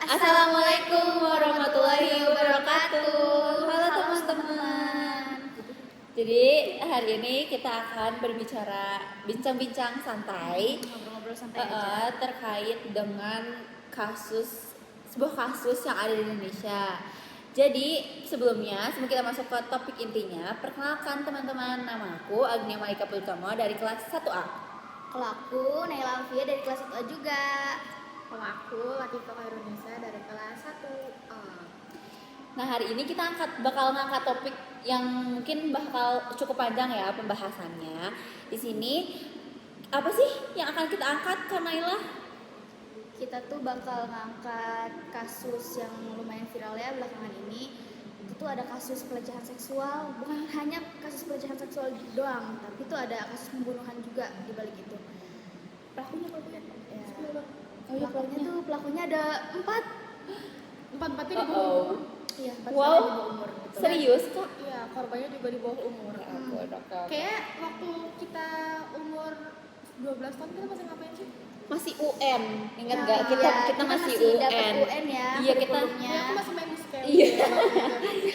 Assalamualaikum warahmatullahi wabarakatuh. Halo teman-teman. Jadi hari ini kita akan bincang-bincang santai, Ngobrol-ngobrol santai aja. terkait dengan sebuah kasus yang ada di Indonesia. Jadi sebelum kita masuk ke topik intinya, perkenalkan teman-teman, nama aku Agnia Malika Putama dari kelas 1A. Kalau aku Naila Alfia dari kelas 1A juga. Kalau aku Latifah Khairunisa dari kelas 1A. Nah hari ini kita bakal ngangkat topik yang mungkin bakal cukup panjang ya pembahasannya. Di sini apa sih yang akan kita angkat, Kak Naila? Kita tuh bakal ngangkat kasus yang lumayan viral ya belakangan ini. Itu tuh ada kasus pelecehan seksual, bukan hanya kasus pelecehan seksual doang, tapi tuh ada kasus pembunuhan juga di balik itu. Pelakunya ya. Pelakunya ada 4. Empatnya di bawah umur. Iya, 4 Wow. di bawah umur. Betul. Serius Kak? Iya, korbannya juga di bawah umur. Kayak waktu kita umur 12 tahun kita masih ngapain sih? Masih UN, ingat Ya, nggak? Kita kita masih dapat UN. UN ya. Iya, kita- kurikulumnya. Ya, aku masih main scale. Iya.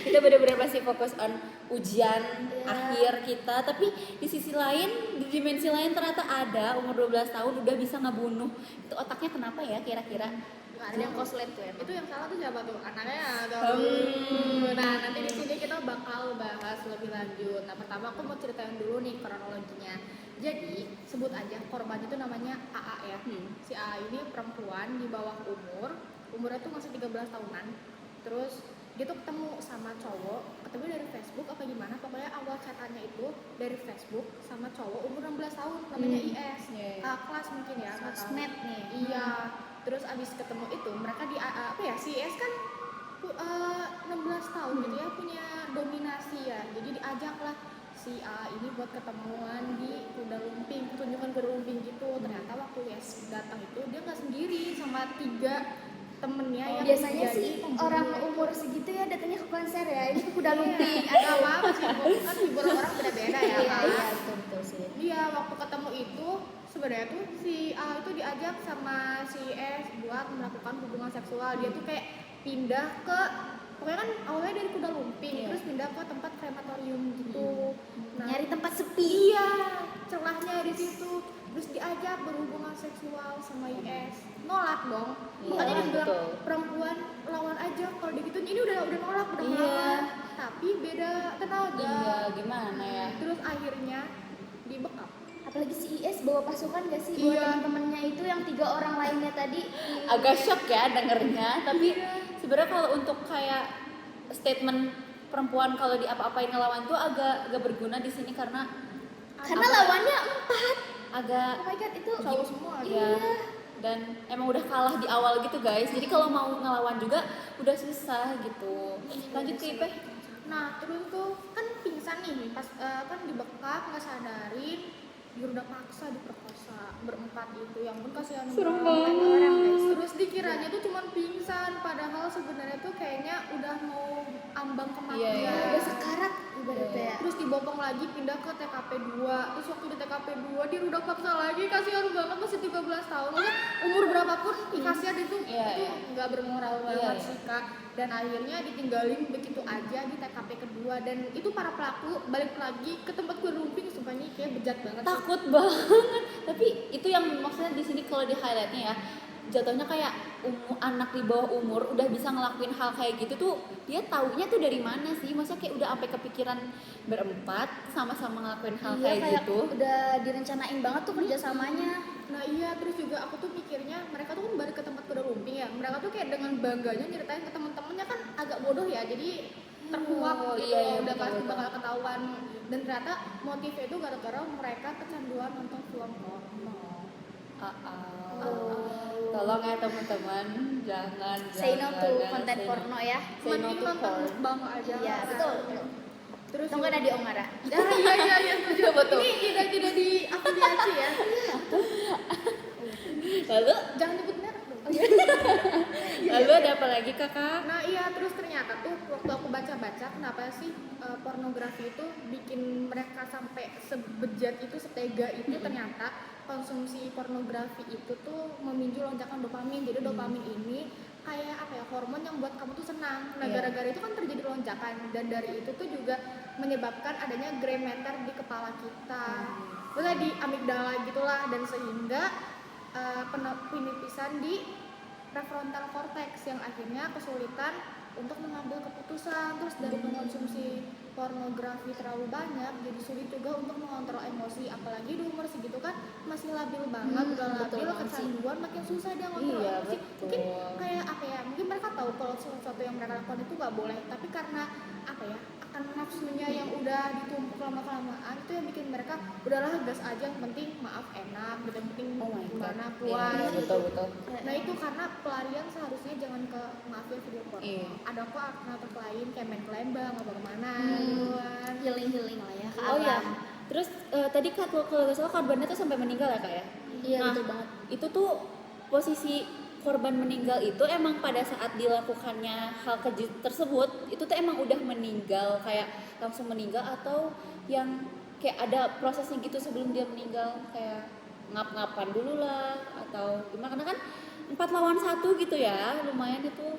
Kita benar-benar masih fokus on ujian Iya. akhir kita, tapi di sisi lain, di dimensi lain ternyata ada umur 12 tahun udah bisa ngebunuh. Itu otaknya kenapa ya kira-kira? Ada yang koslet tuh ya. Itu yang salah tuh siapa tuh? Anaknya agak. Hmm. Nah, nanti di sini kita bakal bahas lebih lanjut. Nah, pertama aku mau ceritain dulu nih kronologinya. Jadi, sebut aja korban itu namanya AA ya. Si AA ini perempuan di bawah umurnya tuh masih 13 tahunan. Terus dia tuh ketemu sama cowok, ketemu dari Facebook apa gimana, pokoknya awal chatannya itu dari Facebook sama cowok umur 16 tahun namanya IS. Yeah. Kelas mungkin ya, nggak tahu. Sosmed nih. Iya. Terus abis ketemu itu mereka di si IS kan 16 tahun gitu ya, punya dominasi ya. Jadi diajaklah si A ini buat ketemuan di Kuda Lumping, pertunjukan Kuda Lumping gitu. Ternyata waktu IS datang itu dia nggak sendiri, sama 3 temennya yang Biasanya jadi sih pembunuh orang itu. umur segitu ya datangnya ke konser ya. Ini kuda Iya, lumping. ada apa sih? Kan hiburan orang beda-beda ya kan. Iya, betul sih. Iya, waktu ketemu itu sebenarnya tuh si A itu diajak sama si S buat melakukan hubungan seksual. Dia tuh kayak pindah ke, pokoknya kan awalnya dari Kuda Lumping, Iya. terus pindah ke tempat krematorium gitu. Nah, Nyari tempat sepi. iya, celahnya di situ. Terus diajak berhubungan seksual sama IS. Nolak dong. Iya, Makanya dia bilang betul. perempuan lawan aja kalau digituin. Ini udah nolak, udah Iya. melawan. Tapi beda tenaga. Iya, gimana ya? Terus akhirnya dibekap. Apalagi si IS bawa pasukan gak sih? Bawa Iya. teman-temannya itu yang 3 orang lainnya tadi. Agak shock ya dengernya, tapi Iya. sebenarnya kalau untuk kayak statement perempuan kalau diapa-apain ngelawan tuh agak berguna di sini karena Karena lawannya 4. agak Oh my god, itu Cowok semua. ya, dan emang udah kalah di awal gitu guys, jadi kalau mau ngelawan juga udah susah gitu. Lanjut ke Ipe. Nah, terus tuh kan pingsan nih pas kan dibekap, nggak sadarin, dirudak paksa, diperkosa berempat itu. Yang pun kasihan Serem banget. banget. Orang, guys. Terus dikiranya tuh cuman pingsan, padahal sebenarnya tuh kayaknya udah mau ambang kematian. Iya, iya. udah sekarat ibaratnya ya. Terus dibopong lagi pindah ke TKP 2. Terus waktu di TKP 2 dirudak paksa lagi, kasihan banget masih 13 tahun. Maksudnya umur berapapun kasihan itu Iya, iya. nggak bermoral Iya, banget iya. sih Kak. Dan akhirnya ditinggalin begitu aja di TKP kedua, dan itu para pelaku balik lagi ke tempat Lumping. Sumpah ini kayak bejat banget sih. Takut banget, tapi itu yang maksudnya di sini kalau di highlightnya ya, jatuhnya kayak anak di bawah umur udah bisa ngelakuin hal kayak gitu tuh, dia taunya tuh dari mana sih? Maksudnya kayak udah sampai kepikiran berempat sama-sama ngelakuin hal Iya, kayak gitu. udah direncanain banget tuh kerjasamanya. Nah iya, terus juga aku tuh mikirnya mereka tuh kan balik ke tempat Kuda Lumping ya. Mereka tuh kayak dengan bangganya nyeritain ke temen-temennya, kan agak bodoh ya. Jadi terkuak Oh, gitu, iya, iya, udah betul, pasti betul. bakal ketahuan. Dan ternyata motifnya itu gara-gara mereka kecanduan nonton film porno. Tolong ya teman-teman, jangan Say no to jangan konten say no. porno ya. Say no Mending to nonton porn. mukbang aja. Iya, betul. Terus Tunggu Nadi Omara. iya setuju. Betul. Ini tidak diafiliasi ya. Lalu Jangan nyebut merek dong. lalu ada apa lagi kakak? Nah iya, terus ternyata tuh waktu aku baca-baca kenapa sih pornografi itu bikin mereka sampai sebejat itu, setega itu. Ternyata konsumsi pornografi itu tuh memicu lonjakan dopamin. Jadi dopamin ini kayak tenang. Nah gara-gara itu kan terjadi lonjakan dan dari itu tuh juga menyebabkan adanya gray matter di kepala kita, maksudnya di amigdala gitulah, dan sehingga penipisan di prefrontal cortex yang akhirnya kesulitan untuk mengambil keputusan. Terus dari mengonsumsi pornografi terlalu banyak jadi sulit juga untuk mengontrol emosi, apalagi di umur segitu kan masih labil banget, udah labil kecanduan, makin susah dia ngontrol Iya, emosi. betul. Mungkin kayak apa ya, mungkin mereka tahu kalau sesuatu yang mereka lakukan itu gak boleh, tapi karena apa ya, akan nafsunya yang udah ditumpuk lama-kelamaan itu yang bikin mereka udahlah gas aja, yang penting maaf enak gitu, yang penting Oh my God. gimana Iya, puas iya, gitu. betul. Nah itu karena pelarian seharusnya jangan ke maaf ya video porno. Iya. Ada kok alternatif lain kayak main ke Lembang atau kemana gitu kan. Healing lah ya ke Oh ya, alam. terus tadi kalau nggak salah korbannya tuh sampai meninggal ya kak ya? Iya, Nah, betul banget. Itu tuh posisi korban meninggal itu emang pada saat dilakukannya hal keji tersebut itu tuh emang udah meninggal, kayak langsung meninggal, atau yang kayak ada prosesnya gitu sebelum dia meninggal, kayak ngap-ngapan dulu lah atau gimana? Karena kan 4 lawan 1 gitu ya, lumayan itu.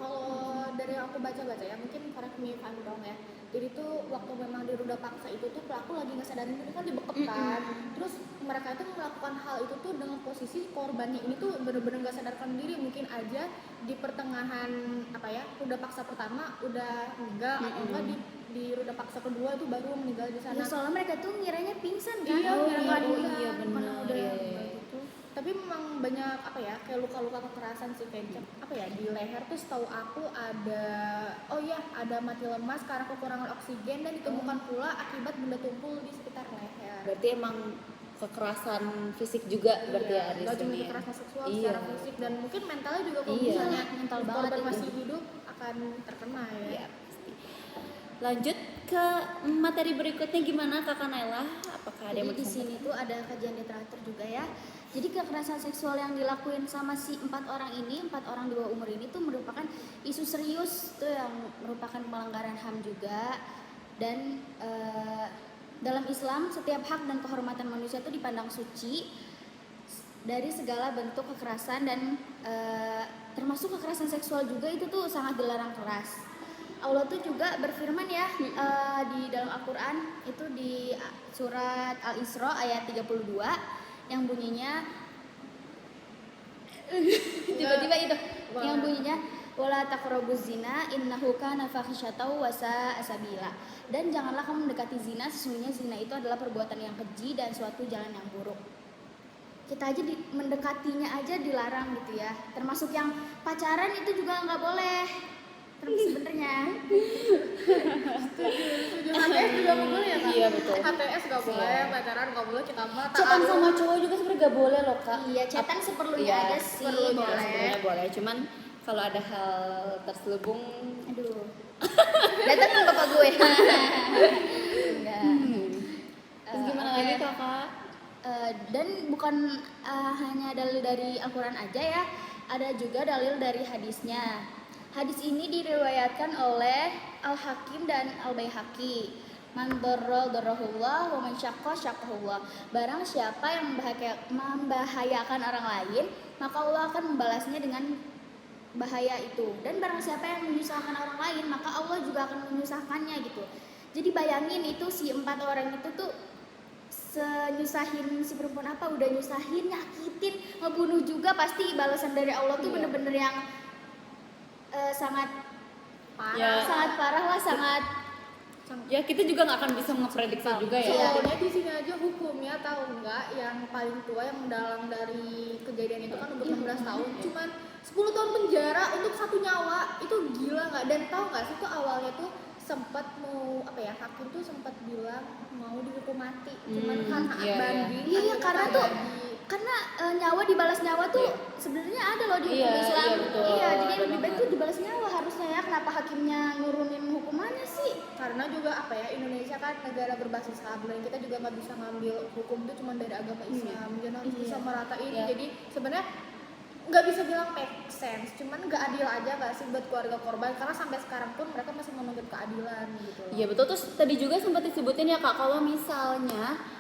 Kalau dari yang aku baca-baca ya, mungkin correct me if I'm wrong ya. Jadi tuh waktu memang di ruda paksa itu tuh pelaku lagi nggak sadarin diri kan, dibekep kan. Terus mereka itu melakukan hal itu tuh dengan posisi korbannya ini tuh bener-bener nggak sadarkan diri. Mungkin aja di pertengahan apa ya, ruda paksa pertama udah meninggal, atau enggak di ruda paksa kedua itu baru meninggal di sana. Ya soalnya mereka tuh ngiranya pingsan kan. Iya, Oh, ngira iya, nggak oh bisa, iya, benar. mana udah Iya, iya. gitu. Tapi memang banyak apa ya, kayak luka-luka kekerasan sih, kayak apa ya, di leher tuh setahu aku ada, oh iya, ada mati lemas karena kekurangan oksigen dan ditemukan pula akibat benda tumpul di sekitar leher. Berarti emang kekerasan fisik juga berarti ya di Nggak cuma sini. kekerasan seksual, Iya. secara fisik, dan mungkin mentalnya juga kalau Iya, misalnya mental korban banget itu. masih hidup akan terkena ya. Iya, pasti. Lanjut ke materi berikutnya, gimana Kakak Naila? Apakah ada yang Jadi mau di sini disampaikan? tuh ada kajian literatur juga ya. Jadi kekerasan seksual yang dilakuin sama si 4 orang ini, 4 orang di bawah umur ini tuh merupakan isu serius tuh yang merupakan pelanggaran HAM juga. Dan dalam Islam setiap hak dan kehormatan manusia itu dipandang suci dari segala bentuk kekerasan, dan termasuk kekerasan seksual juga itu tuh sangat dilarang keras. Allah tuh juga berfirman ya di dalam Al-Quran itu di surat Al-Isra ayat 32 yang bunyinya tiba-tiba itu yang bunyinya wala taqrabuz zina innahu kana fahisyatan wa sa'a sabila, dan janganlah kamu mendekati zina, sesungguhnya zina itu adalah perbuatan yang keji dan suatu jalan yang buruk. Kita aja mendekatinya aja dilarang gitu ya, termasuk yang pacaran itu juga nggak boleh sebenarnya. Setuju, HTS juga nggak boleh ya Kak? Iya, betul. HTS nggak boleh, pacaran nggak boleh, kita mah Chatan sama cowok juga sebenarnya gak boleh loh kak. Iya, chatan seperlunya Iya, aja sih seperlunya, boleh. sebenarnya boleh, cuman kalau ada hal terselubung, Aduh, datang kan bapak gue. Enggak. terus gimana lagi kakak? Dan bukan hanya dalil dari Al-Quran aja ya, ada juga dalil dari hadisnya. Hadis ini diriwayatkan oleh Al-Hakim dan Al-Baihaqi. Man darra darrahullah wa man syaqqa syaqqahullah. Barang siapa yang membahayakan orang lain, maka Allah akan membalasnya dengan bahaya itu. Dan barang siapa yang menyusahkan orang lain, maka Allah juga akan menyusahkannya gitu. Jadi bayangin itu si 4 orang itu tuh senyusahin si perempuan apa, udah nyusahin, nyakitin, ngebunuh juga, pasti balasan dari Allah tuh bener-bener yang sangat parah. Ya. sangat parah lah, sangat Ya kita juga nggak akan bisa ngeprediksi juga ya. Soalnya di sini aja hukumnya tahu nggak, yang paling tua yang mendalang dari kejadian itu kan umur 16 tahun, cuman 10 tahun penjara untuk 1 nyawa, itu gila nggak? Dan tahu nggak sih tuh awalnya tuh sempat mau apa ya, hakim tuh sempat bilang mau dihukum mati, cuman karena iya, banding. iya, akhirnya karena nggak tuh jadi. karena nyawa dibalas nyawa tuh sebenarnya ada loh di hukum Iya, Islam. iya, betul. Iya, jadi Benar lebih baik banget. tuh dibalas nyawa harusnya ya. Kenapa hakimnya nurunin hukumannya sih? Karena juga apa ya, Indonesia kan negara berbasis HAM, dan kita juga nggak bisa ngambil hukum itu cuma dari agama Islam, jadi harus bisa meratain. Iya. Jadi sebenarnya nggak bisa bilang make sense, cuman nggak adil aja nggak sih buat keluarga korban, karena sampai sekarang pun mereka masih menuntut keadilan gitu loh. Iya betul. Terus tadi juga sempat disebutin ya kak, kalau misalnya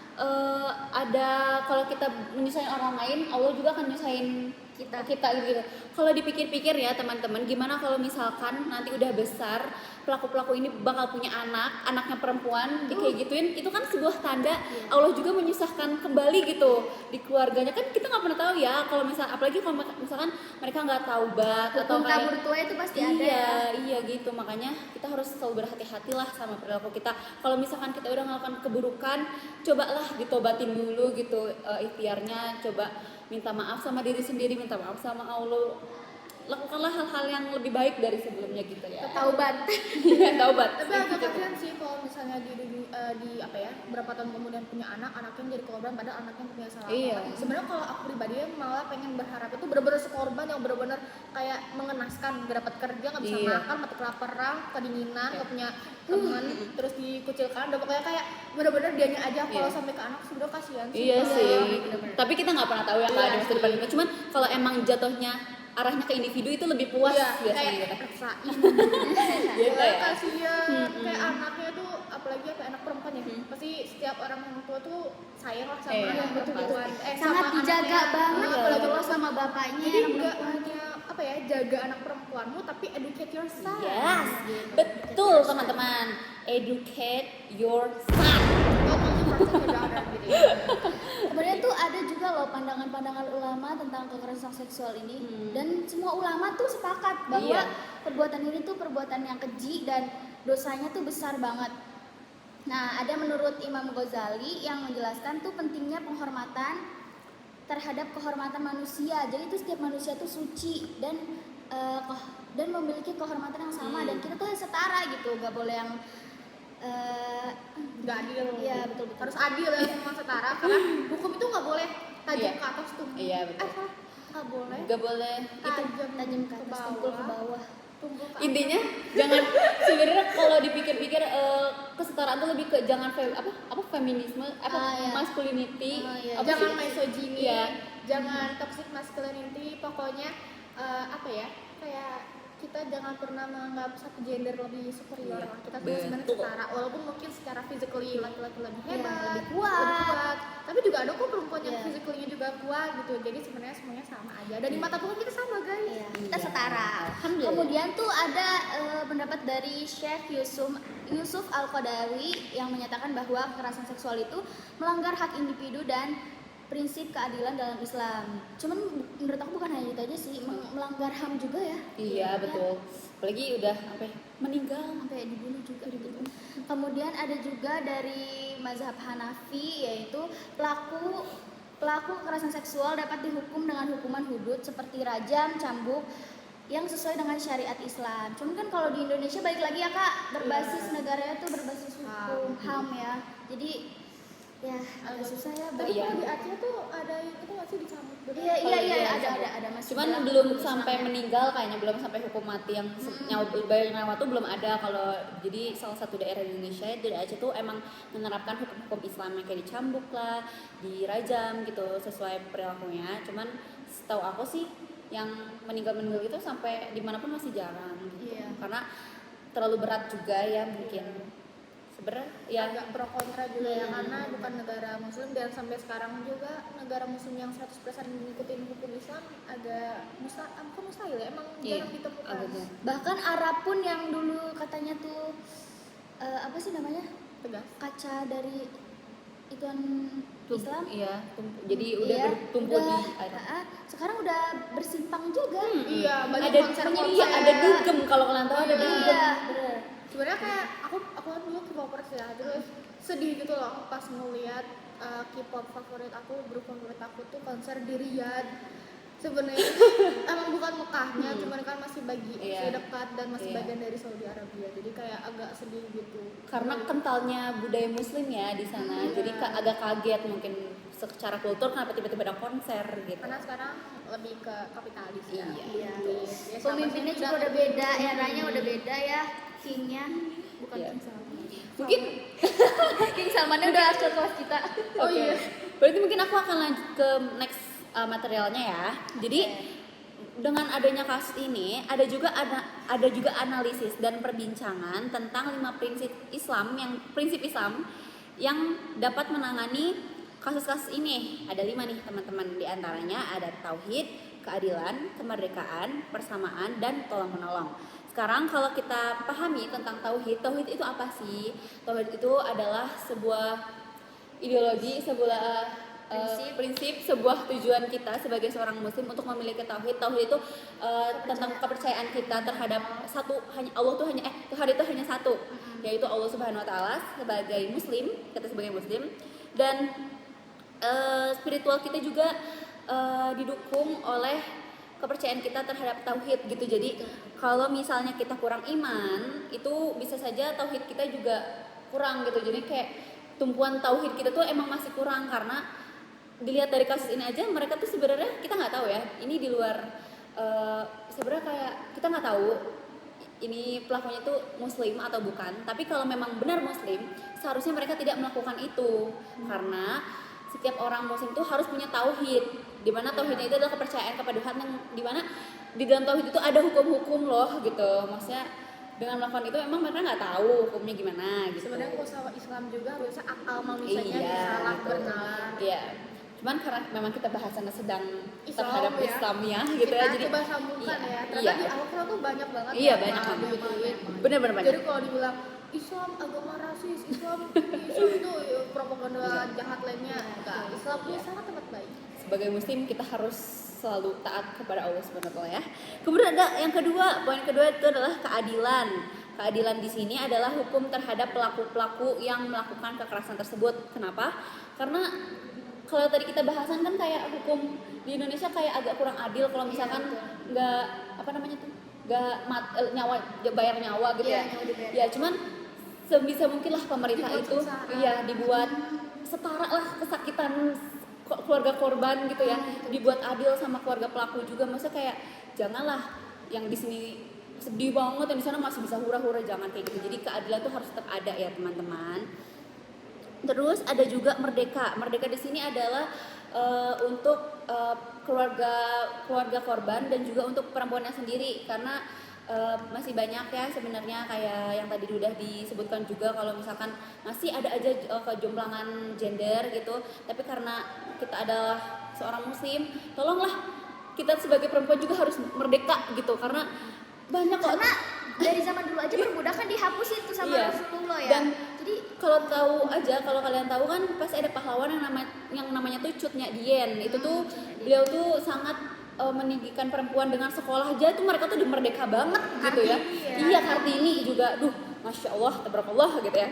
ada, kalau kita menyusahin orang lain, Allah juga akan nyusahin kita gitu. Kalau dipikir-pikir ya teman-teman, gimana kalau misalkan nanti udah besar pelaku-pelaku ini bakal punya anaknya perempuan kayak gituin, itu kan sebuah tanda Allah juga menyusahkan kembali gitu di keluarganya. Kan kita nggak pernah tahu ya kalau apalagi kalau misalkan mereka nggak taubat atau Hukum tabur tua itu pasti ada ya. Iya gitu, makanya kita harus selalu berhati-hatilah sama perilaku kita. Kalau misalkan kita udah melakukan keburukan, cobalah ditobatin dulu gitu, ikhtiarnya, coba minta maaf sama diri sendiri, minta maaf sama Allah, lakukanlah hal-hal yang lebih baik dari sebelumnya gitu ya. Taubat. Iya, taubat. Tapi agak kasihan sih kalau misalnya di apa ya, berapa tahun kemudian punya anaknya jadi korban padahal anaknya punya salah. Iya. Sebenarnya kalau aku pribadi malah pengen berharap itu benar-benar korban yang benar-benar kayak mengenaskan, gak dapat kerja, nggak bisa makan, mati kelaparan, kedinginan, nggak punya teman, terus dikucilkan, udah pokoknya kayak benar-benar dianya aja. Kalau sampai ke anak sebenarnya kasihan sih. Iya sih. Bener-bener. Tapi kita nggak pernah tahu ya kalau di masa depan kita. Cuman kalau emang jatuhnya arahnya ke individu itu lebih puas biasanya kayak gitu. reksain Gitu ya. kasihan kayak anaknya tuh, apalagi apa anak perempuan ya, pasti setiap orang yang tua tuh sayang lah sama Iya, yang betul-betulan Sangat sama dijaga anaknya. banget Iya, apalagi betul. lo sama bapaknya. Jadi anak nggak perempuan. hanya apa ya, jaga anak perempuanmu tapi educate your son. Yes, betul teman-teman. Educate your son. Gitu ya. Kemudian tuh ada juga loh pandangan-pandangan ulama tentang kekerasan seksual ini, dan semua ulama tuh sepakat bahwa Iya. perbuatan ini tuh perbuatan yang keji dan dosanya tuh besar banget. Nah, ada menurut Imam Ghazali yang menjelaskan tuh pentingnya penghormatan terhadap kehormatan manusia. Jadi tuh setiap manusia tuh suci dan memiliki kehormatan yang sama, dan kita tuh setara gitu, gak boleh yang Nggak adil. Iya, betul-betul. Harus adil ya, semua setara karena hukum itu nggak boleh tajam ke atas tuh. Iya, betul. Nggak boleh Gak boleh itu. tajam ke atas, tumpul ke bawah. Tumpul ke Intinya jangan, sebenarnya kalau dipikir-pikir kesetaraan tuh lebih ke jangan feminisme, Iya. masculinity, Iya. apa jangan sih? misogyny, Iya. jangan toxic masculinity, pokoknya apa ya, kayak kita jangan pernah menganggap satu gender lebih superior Iya, lah. Kita semua sebenarnya betul. setara, walaupun mungkin secara physically laki-laki lebih hebat, lebih kuat. tapi juga ada kok perempuan yang Iya. physically juga kuat gitu. Jadi sebenarnya semuanya sama aja, dan di mata Tuhan kita sama guys. Iya, kita Iya. setara. Alhamdulillah. Kemudian tuh ada pendapat dari Syekh Yusuf Al-Qadawi yang menyatakan bahwa kekerasan seksual itu melanggar hak individu dan prinsip keadilan dalam Islam. Cuman menurut aku bukan hanya itu aja sih, melanggar HAM juga ya. Iya, betul. Apalagi udah sampai meninggal. Sampai dibunuh juga gitu. Kemudian ada juga dari mazhab Hanafi, yaitu pelaku kekerasan seksual dapat dihukum dengan hukuman hudud seperti rajam, cambuk yang sesuai dengan syariat Islam. Cuman kan kalau di Indonesia balik lagi ya Kak, berbasis negaranya tuh berbasis hukum HAM ya. Jadi ya agak susah ya. Tapi Iya. kalau di Aceh tuh ada itu masih dicambuk. Iya ada masih. Cuman berlaku belum hukum sampai Islamnya. meninggal, kayaknya belum sampai hukum mati yang nyawa tuh belum ada. Kalau jadi salah satu daerah di Indonesia itu di Aceh tuh emang menerapkan hukum-hukum Islam yang kayak dicambuk lah, dirajam gitu sesuai perilakunya. Cuman setahu aku sih yang meninggal itu sampai dimanapun masih jarang gitu. Iya. Karena terlalu berat juga ya mungkin. Sebenarnya ya agak pro kontra juga ya, karena bukan negara muslim dan sampai sekarang juga negara muslim yang 100% mengikuti hukum Islam agak mustahil ya, emang Iya, jarang ditemukan. agak Bahkan Arab pun yang dulu katanya tuh apa sih namanya? Tegas. Kaca dari ituan Islam. Iya, jadi udah Iya, bertumbuh udah, di Arab. sekarang udah bersimpang juga. Iya, banyak Ada konser-konser. iya, ada dugem kalau kalian tahu ada dugem. Iya, bener. Sebenarnya kayak aku kan dulu K-popers ya, terus sedih gitu loh pas ngeliat K-pop favorit aku, grup favorit aku tuh konser di Riyadh. Sebenarnya emang bukan Mekahnya, cuman kan masih Iya. dekat dan masih Iya. bagian dari Saudi Arabia. Jadi kayak agak sedih gitu. Karena kentalnya budaya muslim ya di sana. Jadi agak kaget mungkin secara kultur kenapa tiba-tiba ada konser gitu. Karena sekarang lebih ke kapitalis ya. Iya. Ya, Pemimpinnya juga udah beda, eranya udah beda ya, kingnya. bukan Iya. King Salman. Mungkin King Salmannya udah ke kelas kita. Oh iya. Berarti mungkin aku akan lanjut ke next materialnya ya. Jadi dengan adanya kasus ini ada juga analisis dan perbincangan tentang 5 prinsip Islam yang dapat menangani kasus-kasus ini. Ada 5 nih teman-teman, di antaranya ada tauhid, keadilan, kemerdekaan, persamaan, dan tolong menolong. Sekarang kalau kita pahami tentang tauhid, tauhid itu apa sih? Tauhid itu adalah sebuah ideologi, sebuah prinsip, sebuah tujuan kita sebagai seorang muslim untuk memiliki tauhid. Tauhid itu tentang kepercayaan kita terhadap Allah tuh hanya Tuhan itu hanya satu, yaitu Allah Subhanahu wa taala sebagai muslim, kita sebagai muslim, dan spiritual kita juga didukung oleh kepercayaan kita terhadap tauhid gitu. Jadi kalau misalnya kita kurang iman, itu bisa saja tauhid kita juga kurang gitu. Jadi kayak tumpuan tauhid kita tuh emang masih kurang, karena dilihat dari kasus ini aja, mereka tuh sebenarnya kita nggak tahu ya, ini di luar sebenarnya kayak kita nggak tahu ini pelakunya tuh muslim atau bukan. Tapi kalau memang benar muslim, seharusnya mereka tidak melakukan itu, karena setiap orang muslim tuh harus punya tauhid, di mana tauhidnya itu adalah kepercayaan kepada Tuhan, yang di mana di dalam tauhid itu ada hukum-hukum loh gitu. Maksudnya dengan melakukan itu emang mereka nggak tahu hukumnya gimana gitu. Sebenarnya kalau Islam juga harusnya akal manusianya Iya, bisa betul. benar. Iya. Cuman karena memang kita bahasannya sedang Islam, terhadap ya. Islamnya gitu Kita ya. Jadi coba sambungkan ya. Ternyata iya. di Al-Quran tuh banyak banget. Iya, ya, banyak yang banget. diomongin. Bener-bener banyak. Jadi kalau dibilang Islam agama rasis, Islam itu propaganda jahat lainnya. Enggak, Islam itu sangat amat baik. Sebagai muslim kita harus selalu taat kepada Allah Subhanahu wa taala ya. Kemudian ada yang kedua, poin kedua itu adalah keadilan. Keadilan di sini adalah hukum terhadap pelaku-pelaku yang melakukan kekerasan tersebut. Kenapa? Karena kalau tadi kita bahasan kan kayak hukum di Indonesia kayak agak kurang adil kalau misalkan nggak nyawa bayar nyawa gitu ya. nyawa dibayar. Ya cuman sebisa mungkin lah pemerintah Dibuat itu setara. dibuat setara lah kesakitan keluarga korban gitu ya, dibuat adil sama keluarga pelaku juga. Masa kayak janganlah yang di sini sedih banget, yang di sana masih bisa hura-hura, jangan kayak gitu. Jadi keadilan tuh harus tetap ada ya teman-teman. Terus ada juga merdeka. Merdeka di sini adalah untuk keluarga korban dan juga untuk perempuannya sendiri, karena masih banyak ya sebenarnya kayak yang tadi udah disebutkan juga, kalau misalkan masih ada aja kejomblangan gender gitu. Tapi karena kita adalah seorang muslim, tolonglah kita sebagai perempuan juga harus merdeka gitu, karena banyak kok. Karena dari zaman dulu aja perbudakan dihapus itu sama Iya. Rasulullah ya. Dan Jadi kalau kalian tahu kan pasti ada pahlawan yang namanya tuh Cut Nyak Dien. Itu tuh beliau tuh sangat meninggikan perempuan. Dengan sekolah aja tuh mereka tuh merdeka banget gitu ya. Kartini, Iya, Kartini juga, Masya Allah, tabarakallah gitu ya.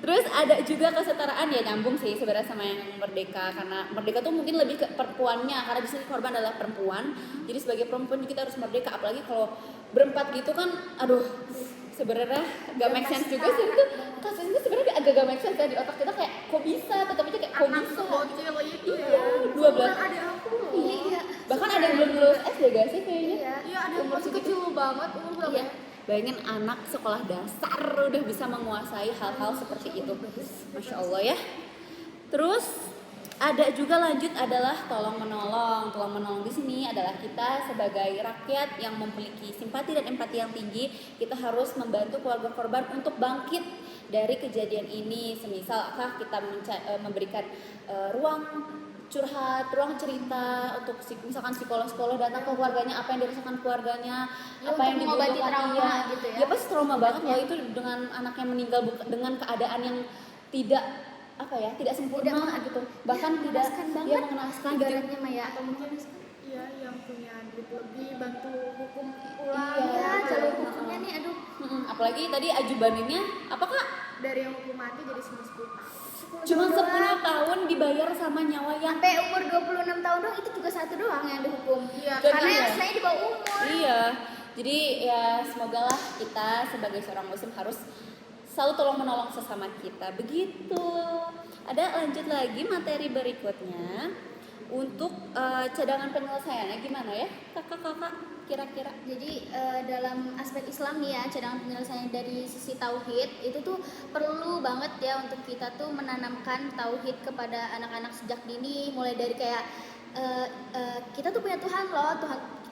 Terus ada juga kesetaraan, ya nyambung sih sebenarnya sama yang merdeka, karena merdeka tuh mungkin lebih ke perempuannya, karena di sini korban adalah perempuan. Jadi sebagai perempuan kita harus merdeka, apalagi kalau berempat gitu kan, sebenarnya gak make sense juga sih itu. Kasus itu sebenarnya agak gak make sense ya di otak kita, kayak kok bisa, tetap aja kayak kok Anak bisa. sekocil itu Iya, ya. 12. Ada aku loh. iya. Bahkan ada yang belum lulus SD gak sih kayaknya? Iya. Iya, ada yang Umur masih segitu. kecil banget, umur berapa Iya. ya? Bayangin anak sekolah dasar udah bisa menguasai hal-hal seperti itu. Masya Allah ya. Terus ada juga lanjut adalah tolong menolong. Tolong menolong di sini adalah kita sebagai rakyat yang memiliki simpati dan empati yang tinggi, kita harus membantu keluarga korban untuk bangkit dari kejadian ini. Semisalkah kita memberikan ruang curhat, ruang cerita untuk misalkan psikolog datang ke keluarganya, apa yang dirasakan keluarganya, Ya, apa yang untuk mengobati dibutuhkan trauma dia. gitu ya. Ya pasti trauma banget loh itu dengan anak yang meninggal dengan keadaan yang tidak tidak sempurna Tidak gitu. Bahkan tidak mengenaskan ya banget mengenaskan gitu. ibaratnya Maya. Atau mungkin iya yang punya duit lebih bantu hukum ulang. Iya, Iya, jalur hukumnya nih aduh. Apalagi tadi aju bandingnya apakah Dari yang hukum mati jadi 10 tahun. cuma 10 tahun dibayar sama nyawa yang Sampai umur 26 tahun doang itu juga satu doang yang dihukum. Iya, Karena iya. yang selain di bawah umur. Iya, jadi ya semoga lah kita sebagai seorang muslim harus selalu tolong menolong sesama kita. Begitu. Ada lanjut lagi materi berikutnya untuk cadangan penyelesaiannya gimana ya, kakak-kakak kira-kira? Jadi dalam aspek Islam nih ya, cadangan penyelesaian dari sisi tauhid itu tuh perlu banget ya untuk kita tuh menanamkan tauhid kepada anak-anak sejak dini, mulai dari kayak kita tuh punya Tuhan loh,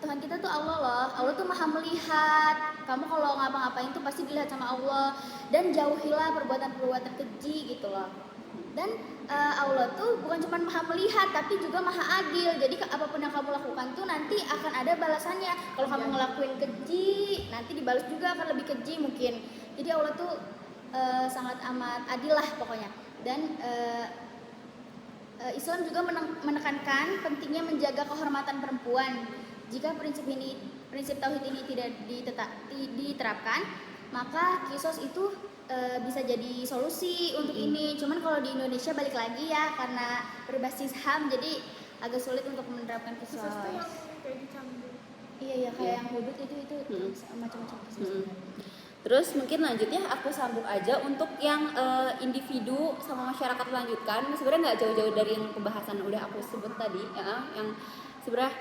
Tuhan kita tuh Allah loh, Allah tuh maha melihat. Kamu kalau ngapa-ngapain tuh pasti dilihat sama Allah, dan jauhilah perbuatan-perbuatan keji gitu loh. Dan Allah tuh bukan cuma maha melihat tapi juga maha adil. Jadi apapun yang kamu lakukan tuh nanti akan ada balasannya. Kalau kamu ngelakuin keji, nanti dibalas juga akan lebih keji mungkin. Jadi Allah tuh sangat amat adil lah pokoknya. Dan Islam juga menekankan pentingnya menjaga kehormatan perempuan. Jika prinsip tauhid ini tidak diterapkan, maka kisos itu bisa jadi solusi untuk ini. Cuman kalau di Indonesia balik lagi ya, karena berbasis HAM jadi agak sulit untuk menerapkan kisos. Kayak dicambuk. Iya kayak yang hudud itu macam-macam kisos. Terus mungkin lanjutnya aku sambung aja untuk yang individu sama masyarakat lanjutkan. Sebenarnya nggak jauh-jauh dari yang pembahasan udah aku sebut tadi ya, yang sebenarnya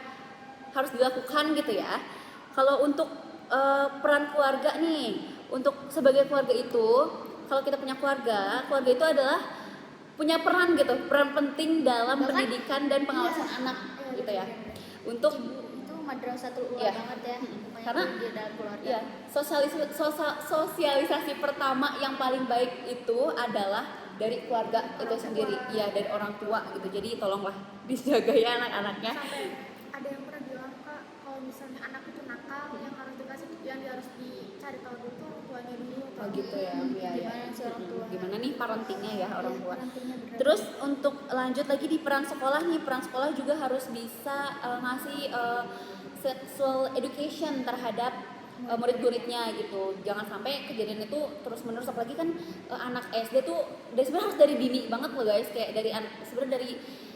harus dilakukan gitu ya. Kalau untuk peran keluarga nih, untuk sebagai keluarga itu, kalau kita punya keluarga itu adalah punya peran gitu, peran penting dalam pendidikan dan pengawasan anak gitu ya. Untuk itu madrasatul ula banget ya. Karena di dalam keluarga. Iya, sosialisasi pertama yang paling baik itu adalah dari keluarga itu sendiri, ya dari orang tua gitu. Jadi tolonglah dijaga ya anak-anaknya. Sampai ada yang pernah bilang Kak, kalau misalnya anak itu nakal, yang harus dicari tahu dulu tuh orang tuanya dulu. Oh gitu ya, Gimana sih orang tua? Gimana nih parentingnya ya orang tua. Parentingnya berat. Terus untuk lanjut lagi di peran sekolah nih, peran sekolah juga harus bisa ngasih sexual education terhadap murid-muridnya gitu. Jangan sampai kejadian itu terus menerus, apalagi kan anak SD tuh sebenarnya harus dari dini banget loh guys, kayak sebenarnya dari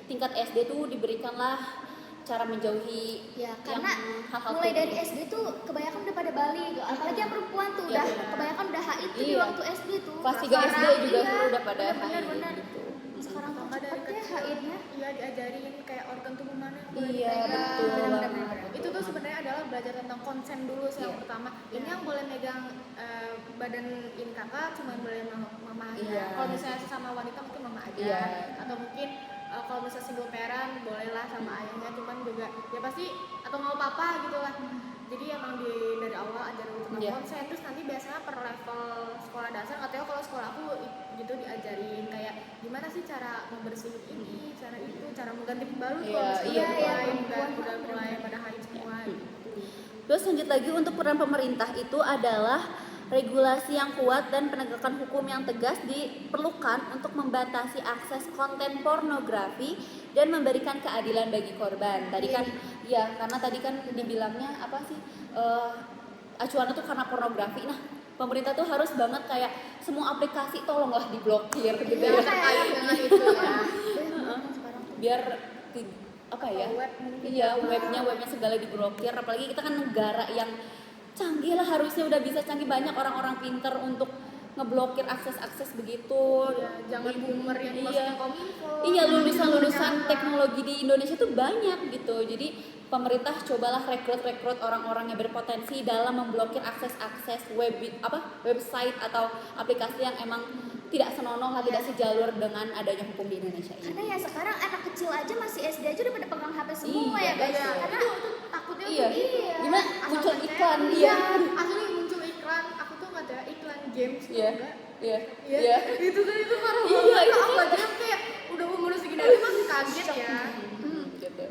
tingkat SD tuh diberikanlah cara menjauhi Ya, karena hal-hal mulai dari gitu. SD tuh kebanyakan udah pada balik, apalagi yang perempuan tuh udah kebanyakan udah HI tuh di waktu SD tuh. Kelas 3 SD juga udah pada HI benar. gitu. Sekarang tuh Maka dari cepet ya kecil, HI-nya. iya diajarin kayak organ tubuh mana yang boleh Iya, dipegang. betul. Itu tuh sebenarnya adalah belajar tentang konsen dulu sih yang pertama. Ini yang boleh megang badan ini kakak cuma boleh mama aja. Iya. Kalau misalnya sesama wanita mungkin mama aja. Iya. Atau mungkin kalau misalnya single parent bolehlah sama ayahnya, cuman juga ya pasti atau mau papa gitu lah. Jadi emang dari awal ajarin tentang konsen. Terus nanti biasanya per level sekolah dasar, katanya kalau sekolah aku gitu diajarin kayak gimana sih cara membersihin ini, cara itu, cara mengganti pembalut kalau misalnya udah mulai pada haid semua gitu. Terus lanjut lagi untuk peran pemerintah itu adalah regulasi yang kuat dan penegakan hukum yang tegas diperlukan untuk membatasi akses konten pornografi dan memberikan keadilan bagi korban. Tadi kan karena tadi kan dibilangnya apa sih acuannya tuh karena pornografi. Nah, pemerintah tuh harus banget kayak semua aplikasi tolonglah diblokir gitu ya. Kayak dengan itu ya. Biar apa ya? Webnya segala diblokir. Apalagi kita kan negara yang canggih lah, harusnya udah bisa canggih, banyak orang-orang pinter untuk ngeblokir akses begitu. Jangan boomer yang dimasukin kominfo. Iya, lulusan teknologi di Indonesia tuh banyak gitu. Jadi pemerintah cobalah rekrut orang-orang yang berpotensi dalam memblokir akses website atau aplikasi yang emang tidak senonoh lah, tidak sejalur dengan adanya hukum di Indonesia ini. Karena ya sekarang anak kecil aja masih SD aja udah pada pegang HP semua ya guys. Karena Takutnya gimana muncul iklan asli muncul iklan, aku tuh nggak ada iklan games enggak. Iya. Itu parah banget. Aku aja kayak udah umur segini aja masih kaget ya. Gitu.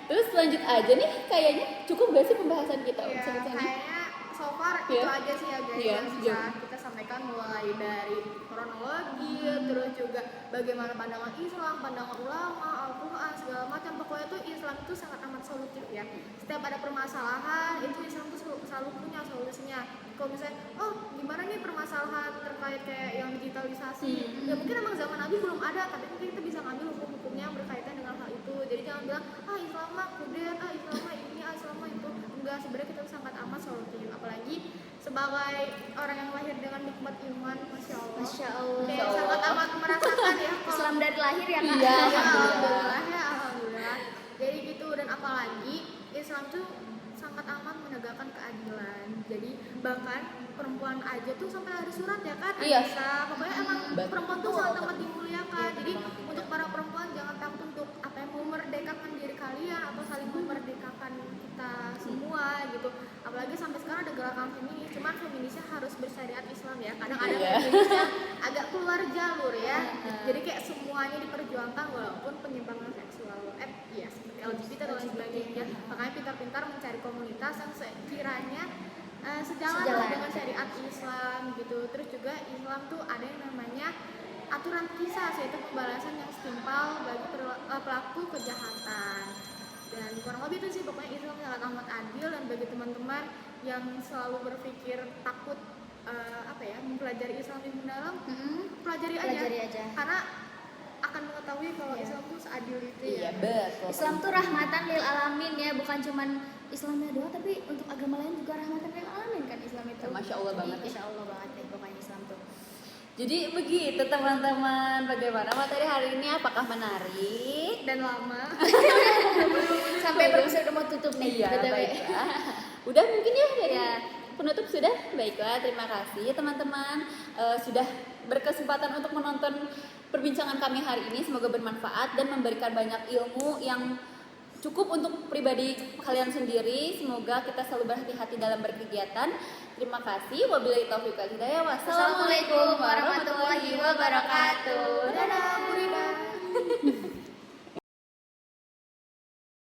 Terus lanjut aja nih, kayaknya cukup gak sih pembahasan kita? Kayaknya so far itu aja sih ya guys yang bisa kita sampaikan, mulai dari kronologi, terus juga bagaimana pandangan Islam, pandangan ulama, Al-Quran, segala macam. Pokoknya tuh Islam itu sangat amat solutif ya. Setiap ada permasalahan itu Islam tuh selalu punya solusinya. Kalau misalnya gimana nih permasalahan terkait kayak yang digitalisasi, ya mungkin emang zaman Nabi belum ada, tapi mungkin kita bisa ngambil hukum-hukumnya yang berkaitan dengan hal itu. Jadi jangan bilang Islam mah kudet, Islam mah ini, Islam mah itu. Enggak, sebenarnya kita sangat amat solutif, apalagi sebagai orang yang lahir dengan nikmat iman, masya Allah. Kayak sangat amat merasakan ya Islam dari lahir ya kak. Iya, alhamdulillah. Jadi gitu, dan apalagi Islam tuh sangat amat menegakkan keadilan. Jadi bahkan perempuan aja tuh sampai ada surat ya kan, Aisyah. Pokoknya emang perempuan tuh sangat amat dimuliakan. Jadi untuk para perempuan jangan takut untuk memerdekakan diri kalian atau saling memerdekakan kita semua gitu. Apalagi sampai sekarang ada berlatar feminis, cuman feminisnya harus bersyariat Islam ya. Kadang ada Iya. feminis yang agak keluar jalur ya. Jadi kayak semuanya diperjuangkan walaupun penyimpangan seksual, iya seperti LGBT dan lain sebagainya. Makanya pintar-pintar mencari komunitas yang sekiranya sejalan lah dengan syariat Islam gitu. Terus juga Islam tuh ada yang namanya aturan kisah, yaitu pembalasan yang setimpal bagi pelaku kejahatan. Dan kurang lebih itu sih pokoknya Islam sangat amat adil, dan bagi teman-teman yang selalu berpikir takut mempelajari Islam yang mendalam, pelajari aja. Karena akan mengetahui kalau Islam tuh seadil itu Iya, ya. betul. Islam tuh rahmatan lil alamin ya, bukan cuman Islamnya doang, tapi untuk agama lain juga rahmatan lil alamin kan Islam itu. Masya Allah banget ya. Masya Allah banget deh pokoknya Islam tuh. Jadi begitu teman-teman, bagaimana materi hari ini, apakah menarik? Dan lama. Sampai episode mau tutup nih. Iya, BTW. baiklah. Udah mungkin ya dari Ya. penutup sudah? Baiklah, terima kasih teman-teman sudah berkesempatan untuk menonton perbincangan kami hari ini. Semoga bermanfaat dan memberikan banyak ilmu yang cukup untuk pribadi kalian sendiri. Semoga kita selalu berhati-hati dalam berkegiatan. Terima kasih. Wabillahi taufiq wal hidayah. Wassalamualaikum warahmatullahi wabarakatuh. Dadah.